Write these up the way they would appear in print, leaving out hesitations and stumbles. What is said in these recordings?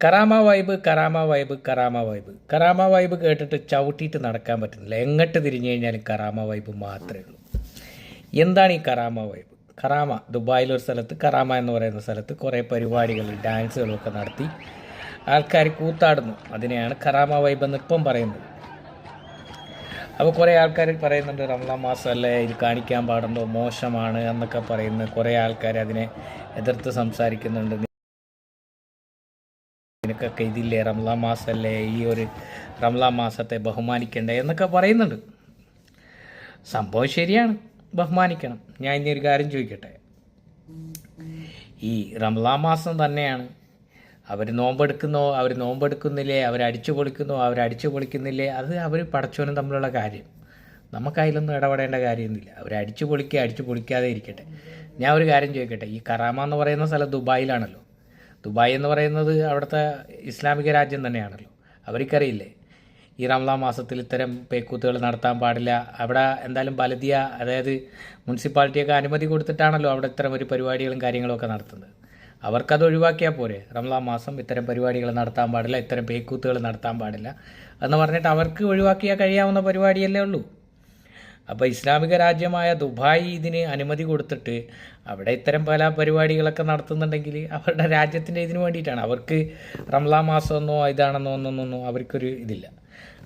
കറാമ vibe, കറാമ vibe, കറാമ vibe. കറാമ vibe കേട്ടിട്ട് ചവിട്ടിയിട്ട് നടക്കാൻ പറ്റുന്നില്ല. എങ്ങോട്ട് തിരിഞ്ഞു കഴിഞ്ഞാലും കറാമ വൈബ് മാത്രമേ ഉള്ളൂ. എന്താണ് ഈ കറാമ വൈബ്? കറാമ ദുബായിലൊരു സ്ഥലത്ത്, കറാമ എന്ന് പറയുന്ന സ്ഥലത്ത് കുറേ പരിപാടികൾ, ഡാൻസുകളും ഒക്കെ നടത്തി ആൾക്കാർ കൂത്താടുന്നു. അതിനെയാണ് കറാമ വൈബ് എന്ന് ഇപ്പം പറയുന്നത്. അപ്പോൾ കുറേ ആൾക്കാർ പറയുന്നുണ്ട് റമളാൻ മാസമല്ലേ, ഇത് കാണിക്കാൻ പാടുണ്ടോ, മോശമാണ് എന്നൊക്കെ പറയുന്നു. കുറേ ആൾക്കാർ അതിനെ എതിർത്ത് സംസാരിക്കുന്നുണ്ട്. നിനക്കൊക്കെ ഇതില്ലേ, റമളാൻ മാസമല്ലേ, ഈ ഒരു റമളാൻ മാസത്തെ ബഹുമാനിക്കണ്ടേ എന്നൊക്കെ പറയുന്നുണ്ട്. സംഭവം ശരിയാണ്, ബഹുമാനിക്കണം. ഞാൻ ഇനി ഒരു കാര്യം ചോദിക്കട്ടെ. ഈ റമളാൻ മാസം തന്നെയാണ് അവർ നോമ്പെടുക്കുന്നില്ലേ, അവരടിച്ചു പൊളിക്കുന്നില്ലേ, അത് അവർ പടച്ചവനും തമ്മിലുള്ള കാര്യം. നമുക്കതിലൊന്നും ഇടപെടേണ്ട കാര്യമൊന്നുമില്ല. അവരടിച്ചു പൊളിക്കാതെ ഇരിക്കട്ടെ. ഞാൻ ഒരു കാര്യം ചോദിക്കട്ടെ. ഈ കറാമ എന്ന് പറയുന്ന സ്ഥലം ദുബായിലാണല്ലോ. ദുബായ് എന്ന് പറയുന്നത് അവിടുത്തെ ഇസ്ലാമിക രാജ്യം തന്നെയാണല്ലോ. അവർക്കറിയില്ലേ ഈ റമളാൻ മാസത്തിൽ ഇത്തരം പേക്കൂത്തുകൾ നടത്താൻ പാടില്ല. അവിടെ എന്തായാലും ബലദിയ, അതായത് മുനിസിപ്പാലിറ്റിയൊക്കെ അനുമതി കൊടുത്തിട്ടാണല്ലോ അവിടെ ഇത്തരം ഒരു പരിപാടികളും കാര്യങ്ങളൊക്കെ നടത്തുന്നത്. അവർക്കത് ഒഴിവാക്കിയാൽ പോരെ? റമളാൻ മാസം ഇത്തരം പരിപാടികൾ നടത്താൻ പാടില്ല, ഇത്തരം പേക്കൂത്തുകൾ നടത്താൻ പാടില്ല എന്ന് പറഞ്ഞിട്ട് അവർക്ക് ഒഴിവാക്കിയാൽ കഴിയാവുന്ന പരിപാടിയല്ലേ ഉള്ളൂ. അപ്പോൾ ഇസ്ലാമിക രാജ്യമായ ദുബായ് ഇതിന് അനുമതി കൊടുത്തിട്ട് അവിടെ ഇത്തരം പല പരിപാടികളൊക്കെ നടത്തുന്നുണ്ടെങ്കിൽ അവരുടെ രാജ്യത്തിൻ്റെ ഇതിന് വേണ്ടിയിട്ടാണ്. അവർക്ക് റമളാൻ മാസമെന്നോ ഇതാണെന്നോ ഒന്നൊന്നും അവർക്കൊരു ഇതില്ല.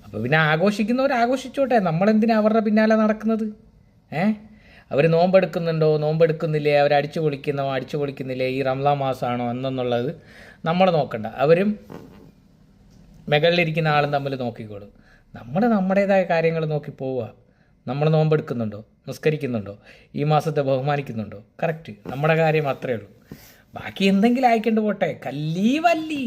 അപ്പോൾ പിന്നെ ആഘോഷിക്കുന്നവർ ആഘോഷിച്ചോട്ടെ, നമ്മളെന്തിനാ അവരുടെ പിന്നാലെ നടക്കുന്നത്? അവർ നോമ്പെടുക്കുന്നില്ലേ, അവർ അടിച്ചു പൊളിക്കുന്നില്ലേ, ഈ റമളാൻ മാസമാണോ എന്നുള്ളത് നമ്മൾ നോക്കണ്ട. അവരും മുകളിലിരിക്കുന്ന ആളും തമ്മിൽ നോക്കിക്കോളും. നമ്മുടേതായ കാര്യങ്ങൾ നോക്കി പോവുക. നമ്മൾ നോമ്പെടുക്കുന്നുണ്ടോ, നിസ്കരിക്കുന്നുണ്ടോ, ഈ മാസത്തെ ബഹുമാനിക്കുന്നുണ്ടോ? കറക്റ്റ്, നമ്മുടെ കാര്യം അത്രയേ ഉള്ളൂ. ബാക്കി എന്തെങ്കിലും അയക്കേണ്ടി പോട്ടെ. കല്ലി വല്ലി.